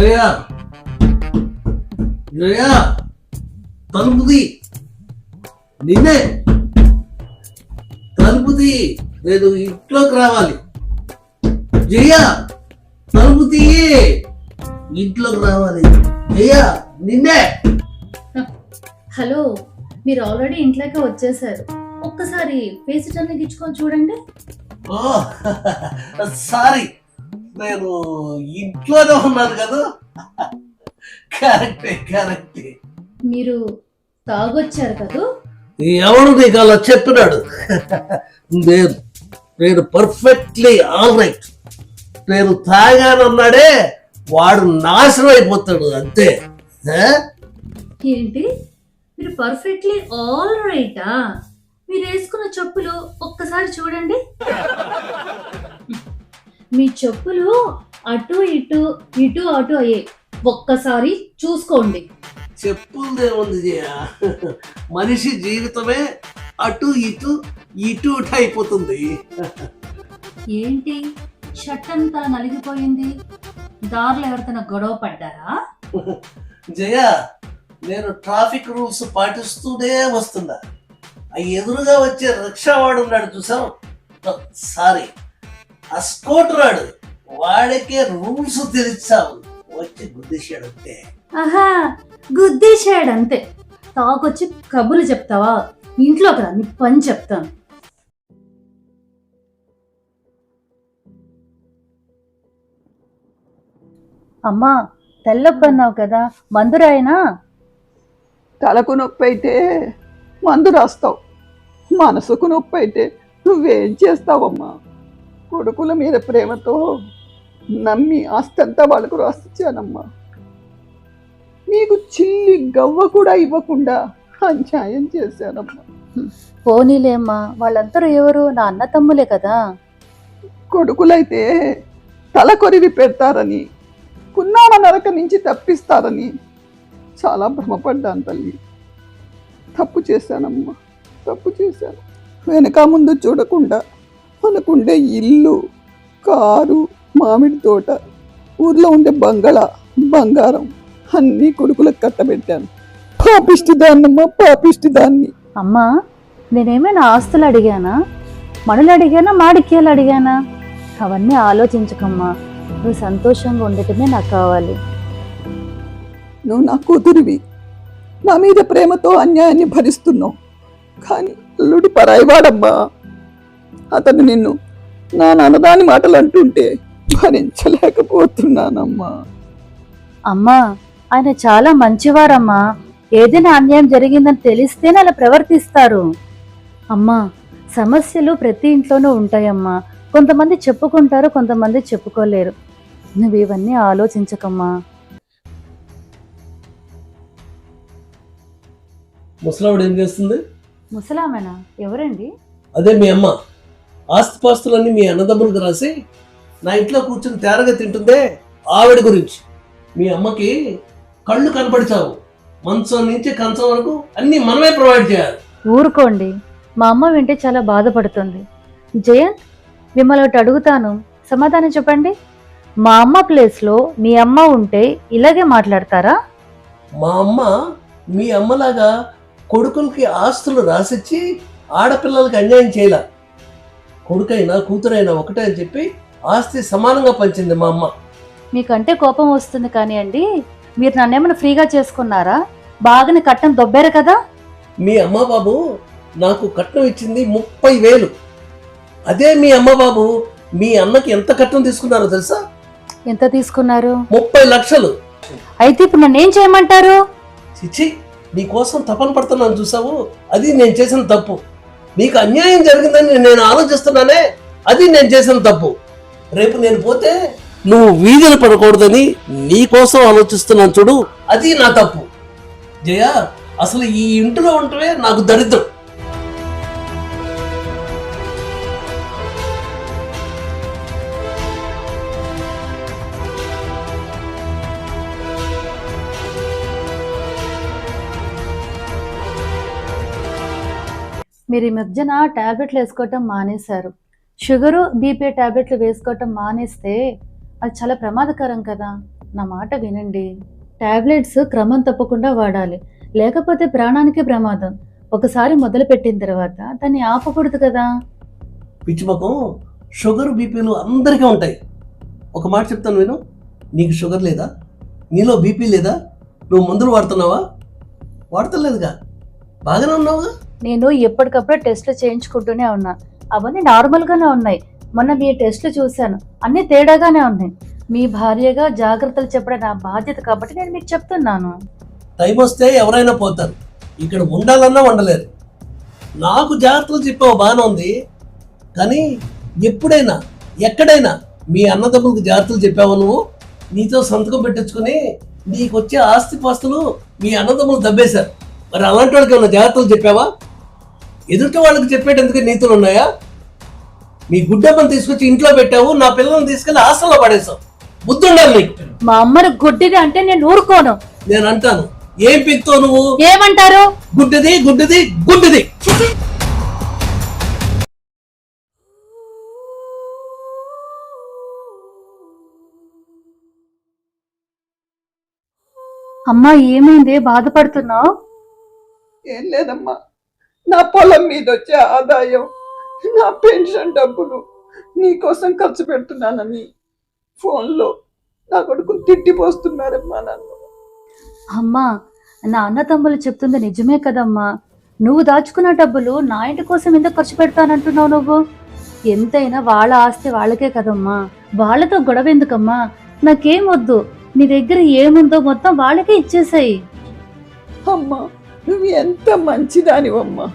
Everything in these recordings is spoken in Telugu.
జయ జయ తలుపుది నిన్నే తలుపుది నేను ఇంట్లోకి రావాలి. జయ తలుపుది ఇంట్లోకి రావాలి. జయ నిన్నే. హలో, మీరు ఆల్రెడీ ఇంట్లోకి వచ్చేసారు. ఒక్కసారి ఫేస్ టర్న్ గిచ్చుకొని చూడండి. ఓ సారీ, నేను ఇంట్లోనే ఉన్నాను కదా. కరెక్టే కరెక్టే. మీరు తాగొచ్చారు కదా. ఎవరు నీకు అలా చెప్పినాడు? నేను నేను పర్ఫెక్ట్లీ ఆల్ రైట్. నేను తాగానన్నాడే వాడు నాశనం అయిపోతాడు అంతే. ఏంటి, మీరు పర్ఫెక్ట్లీ ఆల్ రైటా? మీరు వేసుకున్న చెప్పులు ఒక్కసారి చూడండి. మీ చెప్పులు అటు ఇటు ఇటు అటు అయ్యాయి. ఒక్కసారి చూసుకోండి. చెప్పులదేముంది జయ, మనిషి జీవితమే అటు ఇటు ఇటు ఇటు అయిపోతుంది. ఏంటి, షర్ట్ అంతా నలిగిపోయింది? దారిలో ఎవరితోనా గొడవ పడ్డారా? జయ, నేను ట్రాఫిక్ రూల్స్ పాటిస్తూనే వస్తున్నా. ఆ ఎదురుగా వచ్చే రిక్షా వాడు ఉన్నాడు చూసావు, సారీ ఆ స్కూటర్ వాడు, వాడికే రూల్స్ తెలిసావు వచ్చి గుద్దేశాడు అంతే. ఆహా, గుద్దేశాడు అంతే. తాకొచ్చి కబుర్లు చెప్తావా? ఇంట్లోకి రా, నీ పని చెప్తాను. అమ్మా, తెల్లొప్పి అన్నావు కదా, మందు రాయనా? తలకు నొప్పి అయితే మందు రాస్తావు, మనసుకు నొప్పి అయితే నువ్వేం చేస్తావమ్మా? కొడుకుల మీద ప్రేమతో నమ్మి ఆస్తంతా వాళ్ళకు రాసిచ్చానమ్మా. నీకు చిల్లి గవ్వ కూడా ఇవ్వకుండా అన్యాయం చేశానమ్మా. పోనీలేమ్మా, వాళ్ళందరూ ఎవరు? నా అన్న తమ్ములే కదా. కొడుకులైతే తల కొరివి పెడతారని, పున్నామ నరక నుంచి తప్పిస్తారని చాలా భ్రమపడ్డాను తల్లి. తప్పు చేశానమ్మా, తప్పు చేశాను. వెనక ముందు చూడకుండా మనకుండే ఇల్లు, కారు, మామిడి తోట, ఊర్లో ఉండే బంగళా, బంగారం అన్నీ కొడుకులకు కట్టబెట్టాను. పాపిష్టిదాన్నమ్మా, పాపిష్టిదాన్ని. అమ్మా, నేనేమైనా ఆస్తులు అడిగానా? మనులు అడిగానా? మాడిక్యాలు అడిగానా? అవన్నీ ఆలోచించకమ్మా. నువ్వు సంతోషంగా ఉండటమే నాకు కావాలి. నువ్వు నా కూతురివి, నా మీద ప్రేమతో అన్యాయాన్ని భరిస్తున్నావు. కానీ అల్లుడు పరాయివాడమ్మా. అతను నిన్ను నా నన్నదాని మాటలు అంటుంటే భరించలేకపోతున్నానమ్మా. అమ్మా, ఆయన చాలా మంచివారమ్మా. ఏదైనా అన్యాయం జరిగిందని తెలిస్తేనే అలా ప్రవర్తిస్తారు. అమ్మా, సమస్యలు ప్రతి ఇంట్లోనూ ఉంటాయమ్మా. కొంతమంది చెప్పుకుంటారు, కొంతమంది చెప్పుకోలేరు. నువ్వు ఇవన్నీ ఆలోచించకమ్మా. ముసలావిడ ఏం చేస్తుంది? ముసలామేనా? ఎవరండి? అదే మీ అమ్మ. ఆస్తిపాస్తులన్నీ మీ అన్నదమ్ములకు రాసి నా ఇంట్లో కూర్చుని తేరగా తింటుందే ఆవిడ గురించి. మీ అమ్మకి కళ్ళు కనపడిచావు, మంచం నుంచి కంచం వరకు అన్ని మనమే ప్రొవైడ్ చేయాలి. ఊరుకోండి, మా అమ్మ వింటే చాలా బాధపడుతుంది. జయంత్, మిమ్మల్ని ఒకటి అడుగుతాను, సమాధానం చెప్పండి. మా అమ్మ ప్లేస్లో మీ అమ్మ ఉంటే ఇలాగే మాట్లాడతారా? మా అమ్మ మీ అమ్మలాగా కొడుకులకి ఆస్తులు రాసిచ్చి ఆడపిల్లలకి అన్యాయం చేయలే. కొడుకైనా కూతురైనా ఒకటే అని చెప్పి ఆస్తి సమానంగా పంచింది మా అమ్మ. మీకంటే కోపం వస్తుంది కానీ అండి, మీరు నన్నేమైనా ఫ్రీగా చేసుకున్నారా? బాగానే కట్టం దొబ్బారు కదా. మీ అమ్మ బాబు నాకు కట్నం ఇచ్చింది 30,000. అదే మీ అమ్మ బాబు మీ అన్నకి ఎంత కట్నం తీసుకున్నారో తెలుసా? ఎంత తీసుకున్నారు? 30 లక్షలు. అయితే ఇప్పుడు నన్ను ఏం చేయమంటారు? చిచ్చి, నీకోసం తపన పడుతున్నాను చూసావు, అది నేను చేసిన తప్పు. నీకు అన్యాయం జరిగిందని నేను ఆలోచిస్తున్నానే, అది నేను చేసిన తప్పు. రేపు నేను పోతే నువ్వు వీధిన పడకూడదని నీ కోసం ఆలోచిస్తున్నాను చూడు, అది నా తప్పు. జయ, అసలు ఈ ఇంటిలో ఉంటవే నాకు దరిద్రం. మీరు ఈ మధ్యన టాబ్లెట్లు వేసుకోవటం మానేశారు. షుగరు, బీపీ టాబ్లెట్లు వేసుకోవటం మానేస్తే అది చాలా ప్రమాదకరం కదా. నా మాట వినండి. టాబ్లెట్స్ క్రమం తప్పకుండా వాడాలి, లేకపోతే ప్రాణానికే ప్రమాదం. ఒకసారి మొదలుపెట్టిన తర్వాత దాన్ని ఆపకూడదు కదా. పిచ్చిమకం, షుగర్ బీపీలు అందరికీ ఉంటాయి. ఒక మాట చెప్తాను విను, నీకు షుగర్ లేదా, నీలో బీపీ లేదా, నువ్వు మందులు వాడుతున్నావా? వాడతలేదుగా, బాగానే ఉన్నావుగా. నేను ఎప్పటికప్పుడు టెస్ట్లు చేయించుకుంటూనే ఉన్నా, అవన్నీ నార్మల్గానే ఉన్నాయి. మొన్న మీ టెస్ట్లు చూశాను, అన్నీ తేడాగానే ఉన్నాయి. మీ భార్యగా జాగ్రత్తలు చెప్పడం నా బాధ్యత కాబట్టి నేను మీకు చెప్తున్నాను. టైం వస్తే ఎవరైనా పోతారు, ఇక్కడ ఉండాలన్నా ఉండలేరు. నాకు జాగ్రత్తలు చెప్పావు బాగానే ఉంది, కానీ ఎప్పుడైనా ఎక్కడైనా మీ అన్నదమ్ములకు జాగ్రత్తలు చెప్పావు నువ్వు? నీతో సంతకం పెట్టించుకుని నీకు వచ్చే ఆస్తిపాస్తులు మీ అన్నదమ్ములు దబ్బేశారు. మరి అలాంటి వాళ్ళకి ఏమైనా జాగ్రత్తలు చెప్పావా? ఎదుటి వాళ్ళకి చెప్పేటందుకు నీతులు ఉన్నాయా? మీ గుడ్డమ్మని తీసుకొచ్చి ఇంట్లో పెట్టావు, నా పిల్లల్ని తీసుకెళ్లి హాస్టల్లో పడేశావు. బుద్ధి ఉండాలి నీకు. మా అమ్మను గుడ్డిది అంటే నేను ఊరుకోను. నేను అంటాను, ఏం పిక్తావు నువ్వు? ఏమంటారు? గుడ్డిది గుడ్డిది గుడ్డిది. అమ్మా ఏమైంది, బాధపడుతున్నావు? ఏం లేదమ్మా, నా పొలం మీద వచ్చే ఆదాయం, నా పెన్షన్ డబ్బులు నీకోసం ఖర్చు పెడుతున్నానని ఫోన్లో నా కొడుకుని తిట్టిపోస్తున్నారమ్మా నన్ను. అమ్మా, నా అన్న తమ్ములు చెప్తుంది నిజమే కదమ్మా. నువ్వు దాచుకున్న డబ్బులు నా ఇంటి కోసం ఎందుకు ఖర్చు పెడతానంటున్నావు నువ్వు? ఎంతైనా వాళ్ళ ఆస్తి వాళ్ళకే కదమ్మా, వాళ్ళతో గొడవ ఎందుకమ్మా? నాకేం వద్దు, నీ దగ్గర ఏముందో మొత్తం వాళ్ళకే ఇచ్చేసాయి. అమ్మా, నువ్వు ఎంత మంచిదానివమ్మా,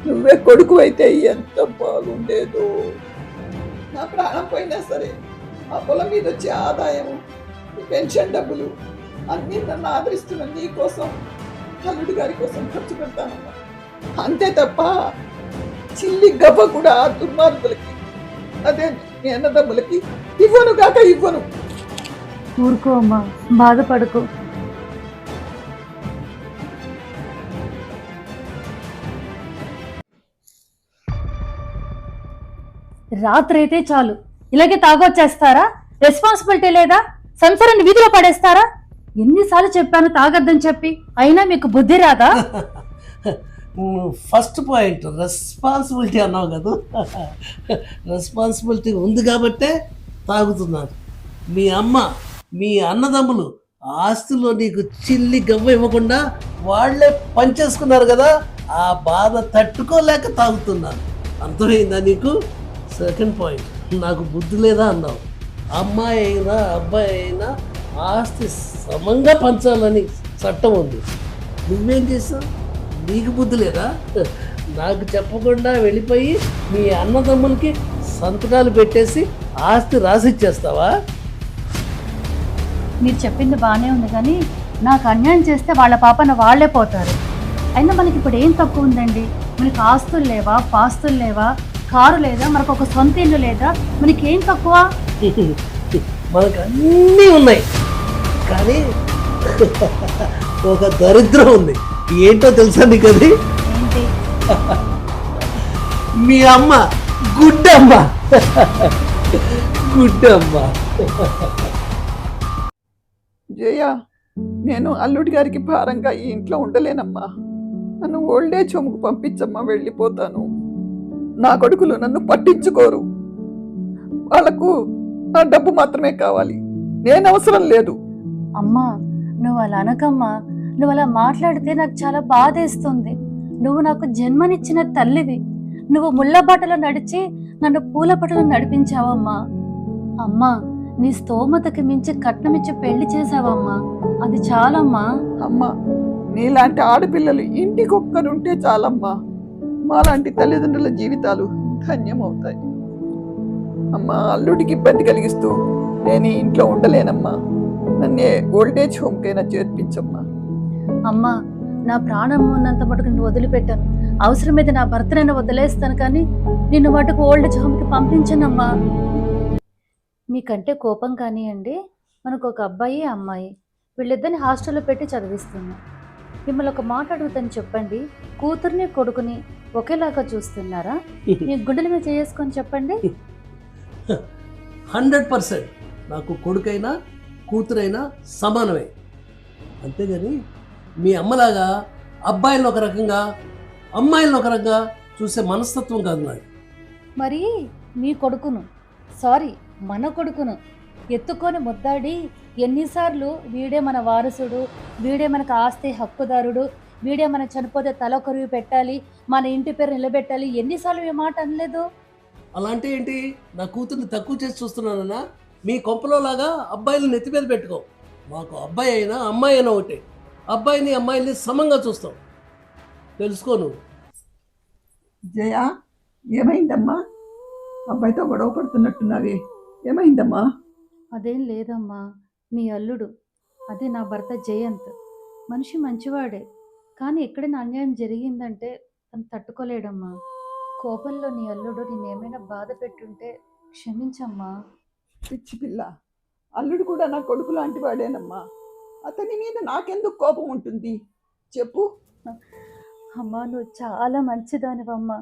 నువ్వే కొడుకు అయితే ఎంత బాగుండేదో. నా ప్రాణం పోయినా సరే ఆ పొలం మీద వచ్చే ఆదాయం, పెన్షన్ డబ్బులు అన్నీ నన్ను ఆదరిస్తున్న నీ కోసం, అల్లుడి గారి కోసం ఖర్చు పెడతానమ్మా. అంతే తప్ప చిల్లి గవ్వ కూడా ఆ దుర్మార్గులకి, అదే మీ అన్నదమ్ములకి ఇవ్వను కాక ఇవ్వను. ఊరుకో అమ్మా, బాధపడుకో. రాత్రి అయితే చాలు ఇలాగే తాగొచ్చేస్తారా? రెస్పాన్సిబిలిటీ లేదా? సంసారాన్ని వీధిలో పడేస్తారా? ఎన్నిసార్లు చెప్పాను తాగొద్దని చెప్పి, అయినా మీకు బుద్ధి రాదా? ఫస్ట్ పాయింట్ రెస్పాన్సిబిలిటీ అన్నావు కదా. రెస్పాన్సిబిలిటీ ఉంది కాబట్టే తాగుతున్నారు. మీ అమ్మ మీ అన్నదమ్ములు ఆస్తిలో నీకు చిల్లి గవ్వ ఇవ్వకుండా వాళ్ళే పంచేసుకున్నారు కదా, ఆ బాధ తట్టుకోలేక తాగుతున్నారు. అర్థమైందా నీకు? సెకండ్ పాయింట్, నాకు బుద్ధి లేదా అన్నావు. అమ్మాయి అయినా అబ్బాయి అయినా ఆస్తి సమంగా పంచాలని చట్టం ఉంది. నువ్వేం చేసావు? నీకు బుద్ధి లేదా? నాకు చెప్పకుండా వెళ్ళిపోయి మీ అన్నదమ్ములకి సంతకాలు పెట్టేసి ఆస్తి రాసిచ్చేస్తావా? మీరు చెప్పింది బాగానే ఉంది, కానీ నాకు అన్యాయం చేస్తే వాళ్ళ పాపన వాళ్ళే పోతారు. అయినా మనకి ఇప్పుడు ఏం తక్కువ ఉందండి? మనకి ఆస్తులు లేవా, పాస్తులు లేవా, కారు లేదా, మనకు ఒక సొంత ఇల్లు లేదా? మనకి ఏం తక్కువ? మనకు అన్నీ ఉన్నాయి, కానీ ఒక దరిద్రం ఉంది. ఏంటో తెలుసా నీకు అది? ఏంటి? మీ అమ్మ గుడ్డమ్మ. గుడ్డమ్మ. జయ, నేను అల్లుడి గారికి భారంగా ఈ ఇంట్లో ఉండలేనమ్మా. నన్ను ఓల్డేజ్ హోమ్కు పంపించమ్మా, వెళ్ళిపోతాను. నా కొడుకులు నన్ను పట్టించుకోరు, వాళ్ళకు నా డబ్బు మాత్రమే కావాలి, నేను అవసరం లేదు. అమ్మా, నువ్వు అలా అనకమ్మా. నువ్వు అలా మాట్లాడితే నాకు చాలా బాధేస్తుంది. నువ్వు నాకు జన్మనిచ్చిన తల్లివి. నువ్వు ముళ్ళ బాటలో నడిచి నన్ను పూల బాటలో నడిపించావమ్మా. అమ్మా, నీ స్తోమతకి మించి కట్నమిచ్చి పెళ్లి చేసావమ్మా, అది చాలమ్మా. అమ్మా, నీలాంటి ఆడపిల్లలు ఇంటికొక్కరుంటే చాలమ్మా, మాలాంటి తల్లిదండ్రుల జీవితాలు ధన్యమవుతాయి. అమ్మా, అల్లుడికి ఇబ్బంది కలిగిస్తూ నేను ఈ ఇంట్లో ఉండలేనమ్మా. నన్నే ఓల్డేజ్ హోమ్కైనా చేర్పించమ్మా. అమ్మా, నా ప్రాణం ఉన్నంత మటుకు నువ్వు వదిలిపెట్టాను. అవసరమైతే నా భర్తనైనా వదిలేస్తాను, కానీ నిన్ను మటుకు ఓల్డేజ్ హోమ్కి పంపించనమ్మా. మీకంటే కోపం కానివ్వండి, మనకు ఒక అబ్బాయి అమ్మాయి, వీళ్ళిద్దరిని హాస్టల్లో పెట్టి చదివిస్తున్నాం. మిమ్మల్ని ఒక మాట అడుగుతాను, చెప్పండి. కూతుర్ని కొడుకుని ఒకేలాగా చూస్తున్నారా? మీ గుండెల మీద చేసుకొని చెప్పండి. 100%. నాకు కొడుకైనా కూతురైనా సమానమే. అంతేగాని మీ అమ్మలాగా అబ్బాయిలను ఒక రకంగా అమ్మాయిలను ఒక రకంగా చూసే మనస్తత్వం కాదు నాది. మరి మీ కొడుకును, సారీ మన కొడుకును ఎత్తుకొని ముద్దాడి ఎన్నిసార్లు వీడే మన వారసుడు, వీడే మనకు ఆస్తి హక్కుదారుడు, వీడే మన చనిపోతే తల కొరివి పెట్టాలి, మన ఇంటి పేరు నిలబెట్టాలి, ఎన్నిసార్లు ఈ మాట అనలేదు? అలాంటి ఏంటి, నా కూతుర్ని తక్కువ చేసి చూస్తున్నానన్నా? మీ కొంపలో లాగా అబ్బాయిలను నెత్తి మీద పెట్టుకో. మాకు అబ్బాయి అయినా అమ్మాయి అయినా ఒకటే. అబ్బాయిని అమ్మాయిని సమంగా చూస్తాం, తెలుసుకో నువ్వు. జయ, ఏమైందమ్మా? అబ్బాయితో గొడవ పడుతున్నట్టున్నావే, ఏమైందమ్మా? అదేం లేదమ్మా, మీ అల్లుడు, అదే నా భర్త జయంత్, మనిషి మంచివాడే, కానీ ఎక్కడైనా అన్యాయం జరిగిందంటే తను తట్టుకోలేడమ్మా. కోపంలో నీ అల్లుడు నేనేమైనా బాధ పెట్టుంటే క్షమించమ్మా. పిచ్చి పిల్ల, అల్లుడు కూడా నా కొడుకు లాంటి వాడేనమ్మా. అతని మీద నాకెందుకు కోపం ఉంటుంది చెప్పు? అమ్మా, నువ్వు చాలా మంచిదానివమ్మా.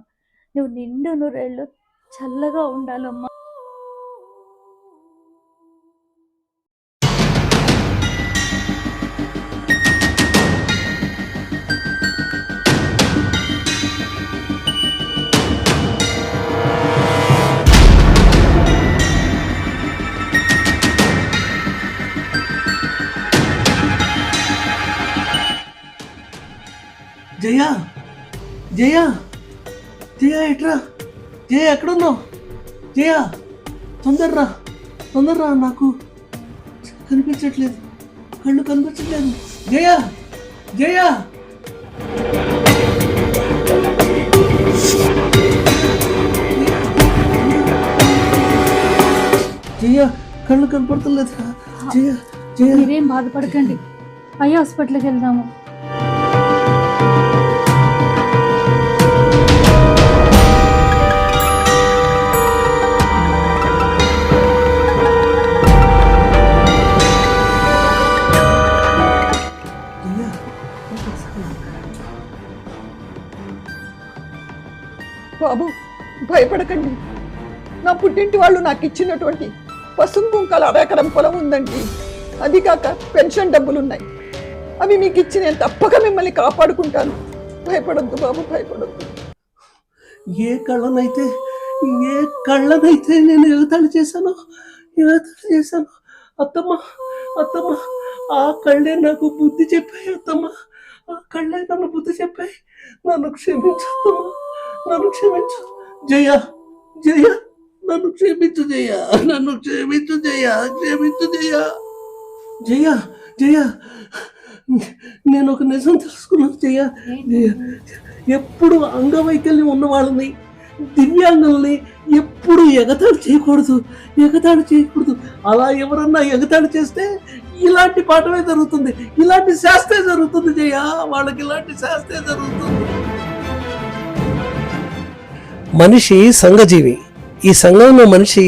నువ్వు నిండు నూరేళ్ళు చల్లగా ఉండాలమ్మా. జయ, జయ, జయ ఎట్రా? జయ ఎక్కడున్నావు? జయ తొందర్రా, తొందర్రా, నాకు కనిపించట్లేదు, కళ్ళు కనిపించట్లేదు. జయ, జయ, జయ కళ్ళు కనపడతలేదు. జయ, జయ, మీరేం బాధపడకండి, అయ్యా హాస్పిటల్కి వెళ్దాము. బాబు, భయపడకండి. నా పుట్టింటి వాళ్ళు నాకు ఇచ్చినటువంటి పసుపు కుంకాల అరెకరం పొలం ఉందండి. అది కాక పెన్షన్ డబ్బులున్నాయి. అవి మీకు ఇచ్చి నేను తప్పక మిమ్మల్ని కాపాడుకుంటాను. భయపడొద్దు బాబు, భయపడొద్దు. ఏ కళ్ళనైతే నేను ఎగతాళి చేశాను. అత్తమ్మ, అత్తమ్మ, ఆ కళ్ళే నాకు బుద్ధి చెప్పాయి. అత్తమ్మ, ఆ కళ్ళే నన్ను బుద్ధి చెప్పాయి. నన్ను క్షమించు అత్తమ్మ, నన్ను క్షమించు. జయ, జయ, నన్ను క్షమించు. జయ, నన్ను క్షమించు. జయ, క్షమించు. జయ, జయ, జయ, నేను ఒక నిజం తెలుసుకున్నాను. జయ, జయ, ఎప్పుడు అంగవైకల్యం ఉన్న వాళ్ళని, దివ్యాంగుల్ని ఎప్పుడు ఎగతాళి చేయకూడదు. అలా ఎవరన్నా ఎగతాళి చేస్తే ఇలాంటి పాఠమే జరుగుతుంది, ఇలాంటి శాస్త్రే జరుగుతుంది. జయ, వాళ్ళకి ఇలాంటి శాస్త్రే జరుగుతుంది. మనిషి సంఘజీవి. ఈ సంఘంలో మనిషి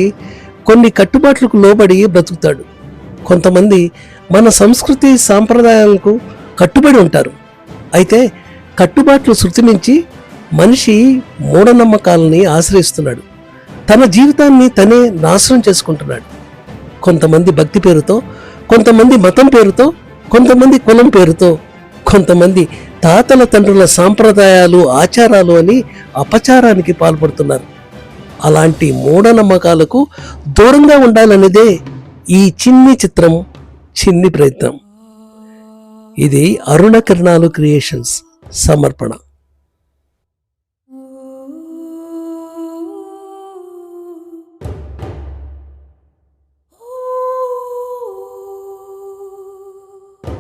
కొన్ని కట్టుబాట్లకు లోబడి బ్రతుకుతాడు. కొంతమంది మన సంస్కృతి సాంప్రదాయాలకు కట్టుబడి ఉంటారు. అయితే కట్టుబాట్లు శృతి మించి మనిషి మూఢనమ్మకాలని ఆశ్రయిస్తున్నాడు. తన జీవితాన్ని తనే నాశనం చేసుకుంటున్నాడు. కొంతమంది భక్తి పేరుతో, కొంతమంది మతం పేరుతో, కొంతమంది కులం పేరుతో, కొంతమంది తాతల తండ్రుల సాంప్రదాయాలు ఆచారాలు అని అపచారానికి పాల్పడుతున్నారు. అలాంటి మూఢనమ్మకాలకు దూరంగా ఉండాలనేదే ఈ చిన్ని చిత్రం, చిన్ని ప్రయత్నం. ఇది అరుణ కిరణాలు క్రియేషన్స్ సమర్పణ.